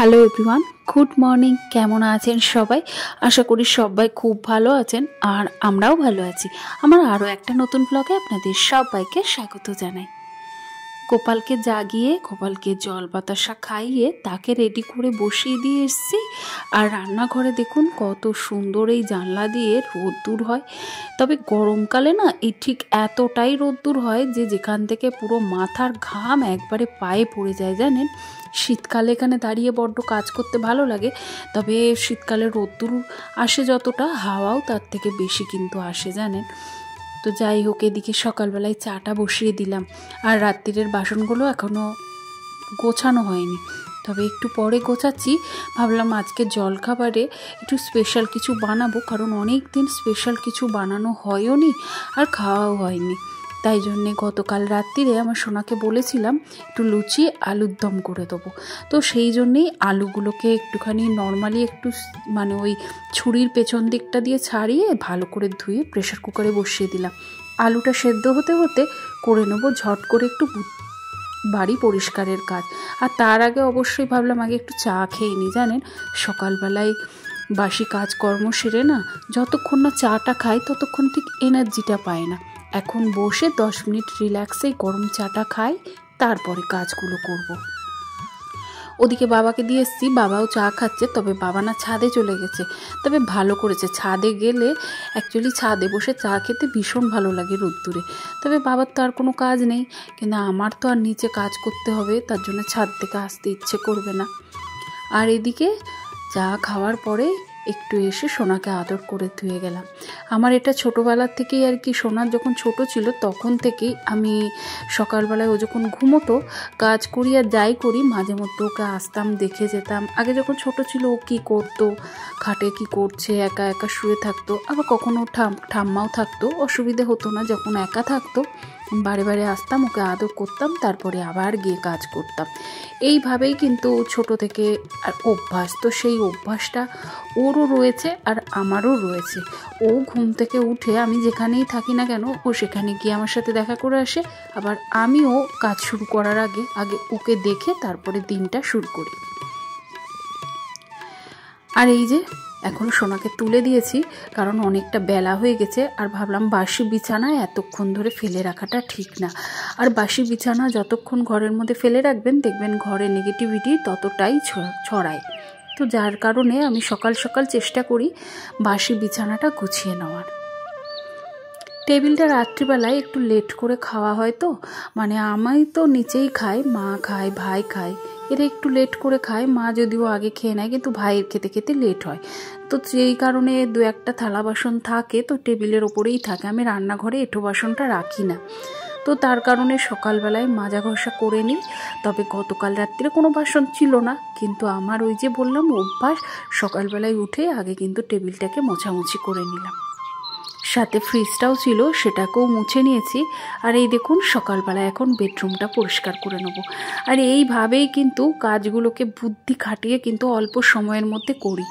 Hello everyone, good morning. কেমন আছেন সবাই? আশা করি সবাই খুব ভালো আছেন, আর আমরাও ভালো আছি। আমার আরও একটা নতুন ব্লগে আপনাদের সবাইকে স্বাগত জানাই। গোপালকে জাগিয়ে গোপালকে জল বাতাসা খাইয়ে তাকে রেডি করে বসিয়ে দিয়ে এসেছি। আর রান্নাঘরে দেখুন কত সুন্দর এই জানলা দিয়ে রোদ্দুর হয়। তবে গরমকালে না এই ঠিক এতটাই রোদ্দুর হয় যে যেখান থেকে পুরো মাথার ঘাম একবারে পায়ে পড়ে যায় জানেন। শীতকালে এখানে দাঁড়িয়ে বড্ড কাজ করতে ভালো লাগে, তবে শীতকালে রোদ্দুর আসে যতটা, হাওয়াও তার থেকে বেশি কিন্তু আসে জানেন। তো যাই হোক, এদিকে সকালবেলায় চাটা বসিয়ে দিলাম, আর রাত্রিরের বাসনগুলো এখনও গোছানো হয়নি, তবে একটু পরে গোছাচ্ছি। ভাবলাম আজকে জলখাবারে একটু স্পেশাল কিছু বানাবো, কারণ অনেক দিন স্পেশাল কিছু বানানো হয়ও নি আর খাওয়াও হয়নি। তাই জন্যে গতকাল রাত্রিরে আমার সোনাকে বলেছিলাম একটু লুচি আলুর দম করে দেবো। তো সেই জন্যেই আলুগুলোকে একটুখানি নর্মালি একটু মানে ওই ছুরির পেছন দিকটা দিয়ে ছাড়িয়ে ভালো করে ধুয়ে প্রেশার কুকারে বসিয়ে দিলাম। আলুটা সেদ্ধ হতে হতে করে নেবো ঝট করে একটু বাড়ি পরিষ্কারের কাজ। আর তার আগে অবশ্যই ভাবলাম আগে একটু চা খেয়ে নিই জানেন। সকালবেলায় বাসি কাজকর্ম সেরে না যতক্ষণ না চাটা খাই ততক্ষণ ঠিক এনার্জিটা পায় না। এখন বসে 10 মিনিট রিল্যাক্সে গরম চাটা খাই, তারপরে কাজগুলো করব। ওদিকে বাবাকে দিয়ে এসছি, বাবাও চা খাচ্ছে, তবে বাবা না ছাদে চলে গেছে। তবে ভালো করেছে, ছাদে গেলে অ্যাকচুয়ালি ছাদে বসে চা খেতে ভীষণ ভালো লাগে রোদ্দুরে। তবে বাবার তো আর কোনো কাজ নেই, কিন্তু আমার তো আর নিচে কাজ করতে হবে, তার জন্য ছাদ থেকে আসতে ইচ্ছে করবে না। আর এদিকে চা খাওয়ার পরে একটু এসে সোনাকে আদর করে ধুয়ে গেলাম। আমার এটা ছোটোবেলার থেকেই আর কি, সোনার যখন ছোট ছিল তখন থেকেই আমি সকালবেলায় ও যখন ঘুমোতো কাজ করি আর যাই করি মাঝে মধ্যে ওকে আসতাম, দেখে যেতাম। আগে যখন ছোট ছিল ও কী করতো, খাটে কি করছে, একা একা শুয়ে থাকতো, আবার কখনো ঠাম্মাও থাকতো, অসুবিধে হতো না। যখন একা থাকতো বারে বারে আসতাম, ওকে আদর করতাম, তারপরে আবার গিয়ে কাজ করতাম। এইভাবেই কিন্তু ছোট থেকে আর অভ্যাস, তো সেই অভ্যাসটা ওরও রয়েছে আর আমারও রয়েছে। ও ঘুম থেকে উঠে আমি যেখানেই থাকি না কেন ও সেখানে গিয়ে আমার সাথে দেখা করে আসে, আবার আমিও কাজ শুরু করার আগে ওকে দেখে তারপরে দিনটা শুরু করি। আর এই যে এখনও সোনাকে তুলে দিয়েছি, কারণ অনেকটা বেলা হয়ে গেছে, আর ভাবলাম বাসি বিছানা এতক্ষণ ধরে ফেলে রাখাটা ঠিক না। আর বাসি বিছানা যতক্ষণ ঘরের মধ্যে ফেলে রাখবেন দেখবেন ঘরে নেগেটিভিটি ততটাই ছড়ায়। তো যার কারণে আমি সকাল সকাল চেষ্টা করি বাসি বিছানাটা গুছিয়ে নেওয়ার। টেবিলটা রাত্রিবেলায় একটু লেট করে খাওয়া হয়, তো মানে আমি তো নিচেই খাই, মা খায়, ভাই খায়, এরা একটু লেট করে খায়। মা যদিও আগে খেয়ে নেয়, কিন্তু ভাইয়ের খেতে খেতে লেট হয়। তো সেই কারণে 2-1টা থালা বাসন থাকে, তো টেবিলের ওপরেই থাকে। আমি রান্নাঘরে এঁঠো বাসনটা রাখি না, তো তার কারণে সকালবেলায় মাজা ঘষা করে নিই। তবে গতকাল রাত্রে কোনো বাসন ছিল না, কিন্তু আমার ওই যে বললাম অভ্যাস, সকালবেলায় উঠে আগে কিন্তু টেবিলটাকে মোছামুছি করে নিলাম। সাথে ফ্রিজটাও ছিল, সেটাকেও মুছে নিয়েছি। আর এই দেখুন সকালবেলা এখন বেডরুমটা পরিষ্কার করে নেব। আর এইভাবেই কিন্তু কাজগুলোকে বুদ্ধি খাটিয়ে কিন্তু অল্প সময়ের মধ্যে করি।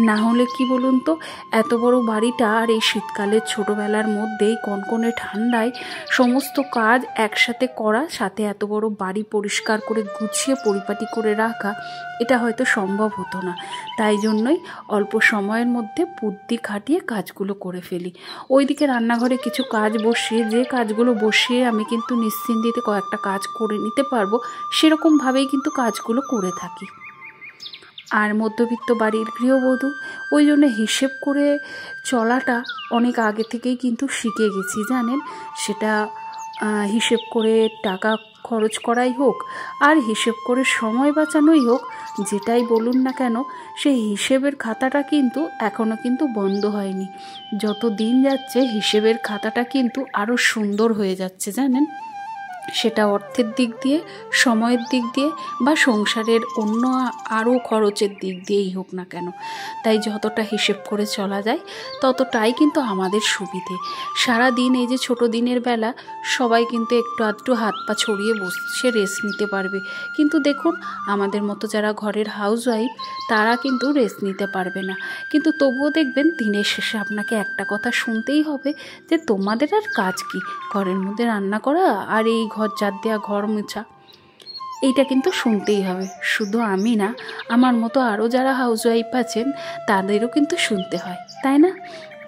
না হলে কি বলুন তো, এত বড় বাড়িটা আর এই শীতকালের ছোটোবেলার মধ্যেই কনকনে ঠান্ডায় সমস্ত কাজ একসাথে করা, সাথে এত বড় বাড়ি পরিষ্কার করে গুছিয়ে পরিপাটি করে রাখা, এটা হয়তো সম্ভব হতো না। তাই জন্যই অল্প সময়ের মধ্যে বুদ্ধি খাটিয়ে কাজগুলো করে ফেলি। ওইদিকে রান্নাঘরে কিছু কাজ বসিয়ে, যে কাজগুলো বসিয়ে আমি কিন্তু নিশ্চিন্তিতে কয়েকটা কাজ করে নিতে পারবো, সেরকমভাবেই কিন্তু কাজগুলো করে থাকি। আর মধ্যবিত্ত বাড়ির গৃহবধূ, ওই জন্য হিসেব করে চলাটা অনেক আগে থেকেই কিন্তু শিখে গেছি জানেন। সেটা হিসেব করে টাকা খরচ করাই হোক, আর হিসেব করে সময় বাঁচানোই হোক, যেটাই বলুন না কেন, সেই হিসেবের খাতাটা কিন্তু এখনও কিন্তু বন্ধ হয়নি। যত দিন যাচ্ছে হিসেবের খাতাটা কিন্তু আরও সুন্দর হয়ে যাচ্ছে জানেন। সেটা অর্থের দিক দিয়ে, সময়ের দিক দিয়ে, বা সংসারের অন্য আরও খরচের দিক দিয়েই হোক না কেন। তাই যতটা হিসেব করে চলা যায় ততটাই কিন্তু আমাদের সুবিধে। সারা দিন এই যে ছোট দিনের বেলা সবাই কিন্তু একটু আধটু হাত পা ছড়িয়ে বসে রেস্ট নিতে পারবে, কিন্তু দেখুন আমাদের মতো যারা ঘরের হাউসওয়াইফ তারা কিন্তু রেস্ট নিতে পারবে না। কিন্তু তবুও দেখবেন দিনের শেষে আপনাকে একটা কথা শুনতেই হবে যে তোমাদের আর কাজ কি, ঘরের মধ্যে রান্না করা আর এই ঘর ঝাড় দেওয়া, ঘর মোছা। এইটা কিন্তু শুনতেই হবে। শুধু আমি না, আমার মতো আরও যারা হাউসওয়াইফ আছেন তাদেরও কিন্তু শুনতে হয়, তাই না?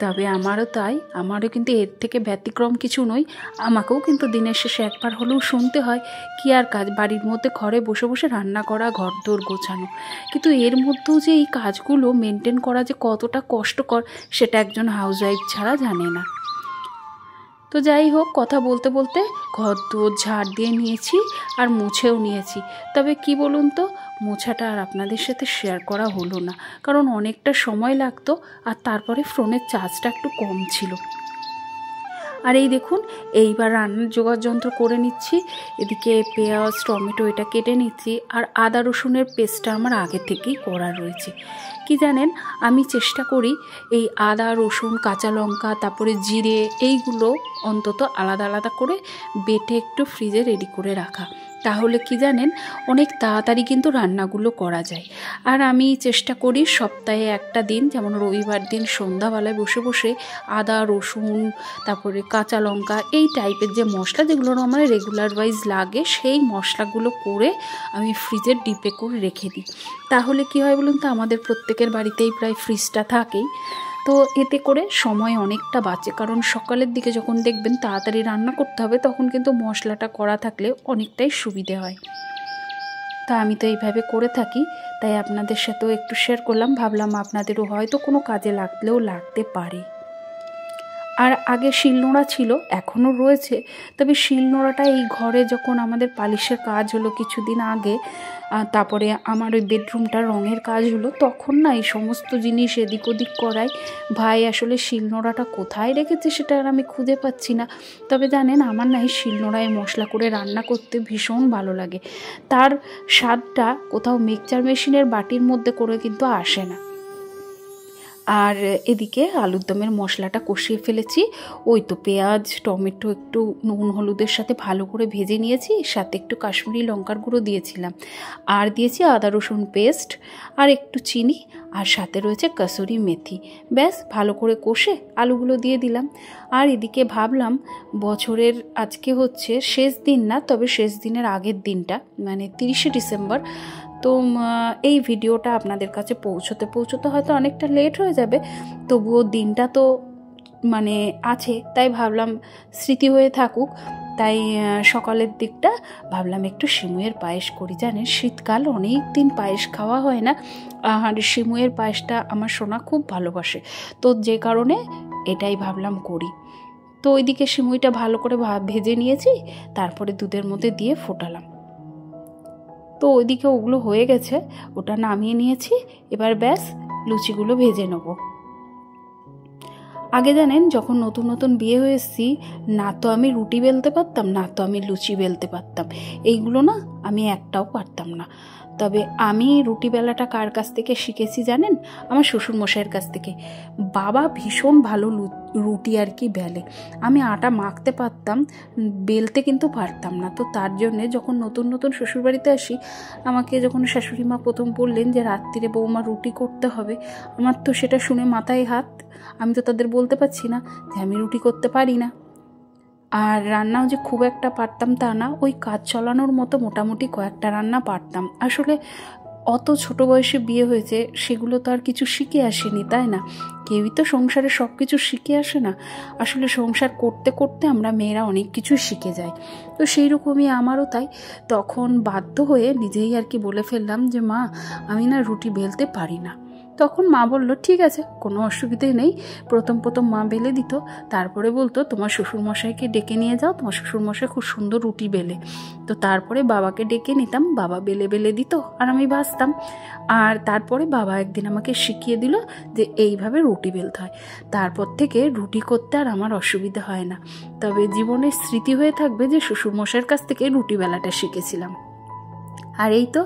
তবে আমারও তাই, আমারও কিন্তু এর থেকে ব্যতিক্রম কিছু নই। আমাকেও কিন্তু দিনের শেষে একবার হলেও শুনতে হয়। কি আর কাজ, বাড়ির মধ্যে ঘরে বসে বসে রান্না করা, ঘরদোর গোছানো, কিন্তু এর মধ্যেও যে এই কাজগুলো মেনটেন করা যে কতটা কষ্টকর সেটা একজন হাউসওয়াইফ ছাড়া জানে না। তো যাই হোক, কথা বলতে বলতে ঘরদোর ঝাড় দিয়ে নিয়েছি আর মুছেও নিয়েছি। তবে কি বলুন তো, মোছাটা আর আপনাদের সাথে শেয়ার করা হলো না, কারণ অনেকটা সময় লাগতো আর তারপরে ফোনের চার্জটা একটু কম ছিল। আর এই দেখুন, এইবার রান্নার জোগাড় যন্ত্র করে নিচ্ছি। এদিকে পেঁয়াজ টমেটো এটা কেটে নিচ্ছি, আর আদা রসুনের পেস্টটা আমার আগে থেকেই করা রয়েছে। কি জানেন, আমি চেষ্টা করি এই আদা রসুন কাঁচা লঙ্কা তারপরে জিরে এইগুলো অন্তত আলাদা আলাদা করে বেটে একটু ফ্রিজে রেডি করে রাখা, তাহলে কি জানেন অনেক তাড়াতাড়ি কিন্তু রান্নাগুলো করা যায়। আর আমি চেষ্টা করি সপ্তাহে একটা দিন, যেমন রবিবার দিন সন্ধ্যাবেলায় বসে বসে আদা রসুন তারপরে কাঁচা লঙ্কা এই টাইপের যে মশলা যেগুলো আমার রেগুলার ওয়াইজ লাগে সেই মশলাগুলো করে আমি ফ্রিজের ডিপে করে রেখে দিই। তাহলে কি হয় বলুন তো, আমাদের প্রত্যেকের বাড়িতেই প্রায় ফ্রিজটা থাকেই, তো এতে করে সময় অনেকটা বাঁচে। কারণ সকালের দিকে যখন দেখবেন তাড়াতাড়ি রান্না করতে হবে তখন কিন্তু মশলাটা করা থাকলে অনেকটাই সুবিধে হয়। তা আমি তো এইভাবে করে থাকি, তাই আপনাদের সাথেও একটু শেয়ার করলাম, ভাবলাম আপনাদেরও হয়তো কোনো কাজে লাগলেও লাগতে পারে। আর আগে শিলনোড়া ছিল, এখনও রয়েছে, তবে শিলনোড়াটা এই ঘরে যখন আমাদের পালিশের কাজ হলো কিছুদিন আগে, তারপরে আমার ওই বেডরুমটা রঙের কাজ হলো, তখন না এই সমস্ত জিনিস এদিক ওদিক করায় ভাই আসলে শিলনোড়াটা কোথায় রেখেছে সেটা আর আমি খুঁজে পাচ্ছি না। তবে জানেন, আমার না এই শিলনোড়ায় মশলা করে রান্না করতে ভীষণ ভালো লাগে। তার স্বাদটা কোথাও মিক্সচার মেশিনের বাটির মধ্যে করে কিন্তু আসে না। আর এদিকে আলুর দমের মশলাটা কষিয়ে ফেলেছি। ওই তো পেঁয়াজ টমেটো একটু নুন হলুদের সাথে ভালো করে ভেজে নিয়েছি, সাথে একটু কাশ্মীরি লঙ্কার গুঁড়ো দিয়েছিলাম, আর দিয়েছি আদা রসুন পেস্ট আর একটু চিনি, আর সাথে রয়েছে কসুরি মেথি। ব্যাস ভালো করে কষে আলুগুলো দিয়ে দিলাম। আর এদিকে ভাবলাম বছরের আজকে হচ্ছে শেষ দিন না, তবে শেষ দিনের আগের দিনটা মানে 30শে ডিসেম্বর। তো এই ভিডিওটা আপনাদের কাছে পৌঁছতে হয়তো অনেকটা লেট হয়ে যাবে, তবুও দিনটা তো মানে আছে, তাই ভাবলাম স্মৃতি হয়ে থাকুক। তাই সকালের দিকটা ভাবলাম একটু সিমুয়ের পায়েস করি। জানেন, শীতকাল অনেক দিন পায়েস খাওয়া হয় না, আর সিমুয়ের পায়েসটা আমার সোনা খুব ভালোবাসে, তো যে কারণে এটাই ভাবলাম করি। তো ওইদিকে সিমুইটা ভালো করে ভেজে নিয়েছি, তারপরে দুধের মধ্যে দিয়ে ফোটালাম। তো ওইদিকে ওগুলো হয়ে গেছে, ওটা নামিয়ে নিয়েছি। এবার ব্যাস লুচিগুলো ভেজে নেব। আগে জানেন, যখন নতুন নতুন বিয়ে হয়ে এসেছি, না তো আমি রুটি বেলতে পারতাম না তো আমি লুচি বেলতে পারতাম, এইগুলো না আমি একটাও পারতাম না। তবে আমি রুটি বেলাটা কার কাছ থেকে শিখেছি জানেন? আমার শ্বশুরমশাইয়ের কাছ থেকে। বাবা ভীষণ ভালো রুটি আর কি বেলে, আমি আটা মাখতে পারতাম, বেলতে কিন্তু পারতাম না। তো তার জন্যে যখন নতুন নতুন শ্বশুরবাড়িতে আসি, আমাকে যখন শাশুড়ি মা প্রথম বললেন যে রাত্রিরে বৌমা রুটি করতে হবে, আমার তো সেটা শুনে মাথায় হাত। আমি তো তাদের বলতে পারছি না যে আমি রুটি করতে পারি না। আর রান্নাও যে খুব একটা পারতাম তা না, ওই কাজ চালানোর মতো মোটামুটি কয়েকটা রান্না পারতাম। আসলে অত ছোট বয়সে বিয়ে হয়েছে, সেগুলো তো আর কিছু শিখে আসেনি, তাই না? কেউই তো সংসারে সব কিছু শিখে আসে না। আসলে সংসার করতে করতে আমরা মেয়েরা অনেক কিছু শিখে যাই। তো সেই রকমই আমারও তাই। তখন বাধ্য হয়ে নিজেই আর কি বলে ফেললাম যে মা, আমি না রুটি বেলতে পারি না। তখন মা বলল ঠিক আছে, কোনো অসুবিধে নেই। প্রথম মা বেলে দিত, তারপরে বলতো তোমার শ্বশুরমশাইকে ডেকে নিয়ে যাও, তোমার শ্বশুরমশাই খুব সুন্দর রুটি বেলে। তো তারপরে বাবাকে ডেকে নিতাম, বাবা বেলে দিত আর আমি ভাজতাম। আর তারপরে বাবা একদিন আমাকে শিখিয়ে দিল যে এইভাবে রুটি বেলতে হয়। তারপর থেকে রুটি করতে আর আমার অসুবিধা হয় না। তবে জীবনের স্মৃতি হয়ে থাকবে যে শ্বশুরমশাইয়ের কাছ থেকে রুটি বেলাটা শিখেছিলাম। আর এই তো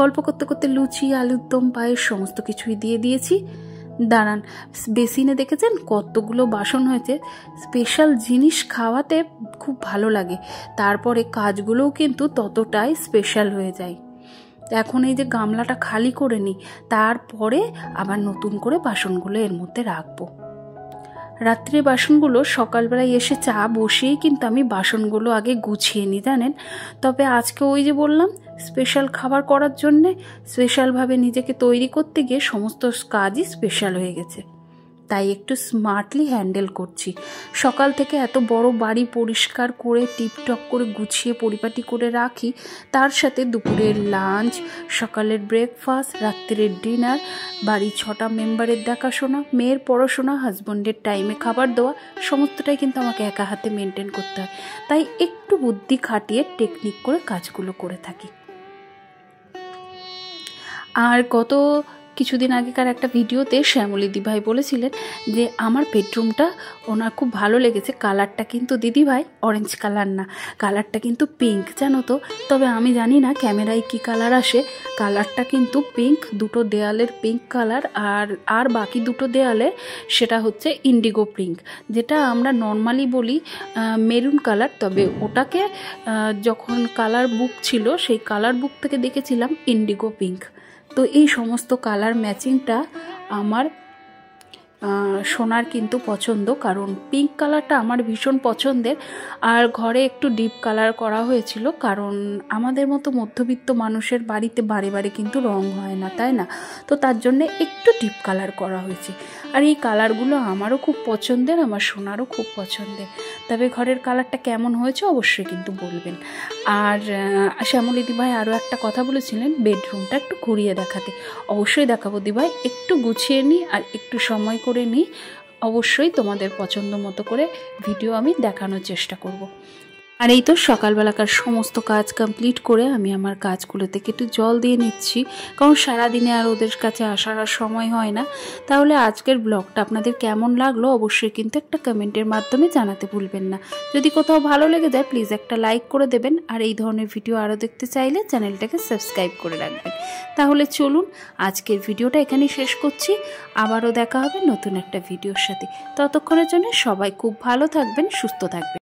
গল্প করতে করতে লুচি আলুর দম পায়েস সমস্ত কিছুই দিয়ে দিয়েছি। দাঁড়ান, বেসিনে দেখেছেন কতগুলো বাসন হয়েছে? স্পেশাল জিনিস খাওয়াতে খুব ভালো লাগে, তারপরে কাজগুলোও কিন্তু ততটাই স্পেশাল হয়ে যায়। এখন এই যে গামলাটা খালি করে নিই, তারপরে আবার নতুন করে বাসনগুলো এর মধ্যে রাখবো। রাত্রে বাসনগুলো সকালবেলায় এসে চা বসিয়েই কিন্তু আমি বাসনগুলো আগে গুছিয়ে নিই, জানেন। তবে আজকে ওই যে বললাম স্পেশাল খাবার করার জন্যে, স্পেশালভাবে নিজেকে তৈরি করতে গিয়ে সমস্ত কাজই স্পেশাল হয়ে গেছে। তাই একটু স্মার্টলি হ্যান্ডেল করছি। সকাল থেকে এত বড় বাড়ি পরিষ্কার করে টিপটপ করে গুছিয়ে পরিপাটি করে রাখি, তার সাথে দুপুরের লাঞ্চ, সকালের ব্রেকফাস্ট, রাত্রের ডিনার, বাড়ির 6টা মেম্বারের দেখাশোনা, মেয়ের পড়াশোনা, হাজব্যান্ডের টাইমে খাবার দেওয়া, সমস্তটাই কিন্তু আমাকে একা হাতে মেনটেন করতে হয়। তাই একটু বুদ্ধি খাটিয়ে টেকনিক করে কাজগুলো করে থাকি। আর কিছুদিন আগেকার একটা ভিডিওতে শ্যামলী দিভাই বলেছিলেন যে আমার বেডরুমটা ওনার খুব ভালো লেগেছে। কালারটা কিন্তু দিদিভাই অরেঞ্জ কালার না, কালারটা কিন্তু পিঙ্ক, জানো তো। তবে আমি জানি না ক্যামেরায় কি কালার আসে, কালারটা কিন্তু পিঙ্ক। দুটো দেয়ালের পিঙ্ক কালার, আর বাকি দুটো দেয়ালে সেটা হচ্ছে ইন্ডিগো পিঙ্ক, যেটা আমরা নর্মালি বলি মেরুন কালার। তবে ওটাকে যখন কালার বুক ছিল সেই কালার বুক থেকে দেখেছিলাম ইন্ডিগো পিঙ্ক। তো এই সমস্ত কালার ম্যাচিংটা আমার সোনার কিন্তু পছন্দ, কারণ পিঙ্ক কালারটা আমার ভীষণ পছন্দের। আর ঘরে একটু ডিপ কালার করা হয়েছিল, কারণ আমাদের মতো মধ্যবিত্ত মানুষের বাড়িতে বারে বারে কিন্তু রং হয় না, তাই না? তো তার জন্যে একটু ডিপ কালার করা হয়েছে। আর এই কালারগুলো আমারও খুব পছন্দের, আমার সোনারও খুব পছন্দের। তবে ঘরের কালারটা কেমন হয়েছে অবশ্যই কিন্তু বলবেন। আর শ্যামলী দিভাই আরও একটা কথা বলেছিলেন, বেডরুমটা একটু ঘুরিয়ে দেখাতে। অবশ্যই দেখাবো দিভাই, একটু গুছিয়ে নিই আর একটু সময় করে নিই, অবশ্যই তোমাদের পছন্দ মতো করে ভিডিও আমি দেখানোর চেষ্টা করব। আর এই তো সকালবেলাকার সমস্ত কাজ কমপ্লিট করে আমি আমার কাজগুলো থেকে একটু জল দিয়ে নিচ্ছি, কারণ সারাদিনে আর ওদের কাছে আসার আর সময় হয় না। তাহলে আজকের ব্লগটা আপনাদের কেমন লাগলো অবশ্যই কিন্তু একটা কমেন্টের মাধ্যমে জানাতে ভুলবেন না। যদি কোথাও ভালো লেগে যায় প্লিজ একটা লাইক করে দেবেন, আর এই ধরনের ভিডিও আরও দেখতে চাইলে চ্যানেলটাকে সাবস্ক্রাইব করে রাখবেন। তাহলে চলুন আজকের ভিডিওটা এখানেই শেষ করছি, আবারও দেখা হবে নতুন একটা ভিডিওর সাথে। ততক্ষণের জন্য সবাই খুব ভালো থাকবেন, সুস্থ থাকবেন।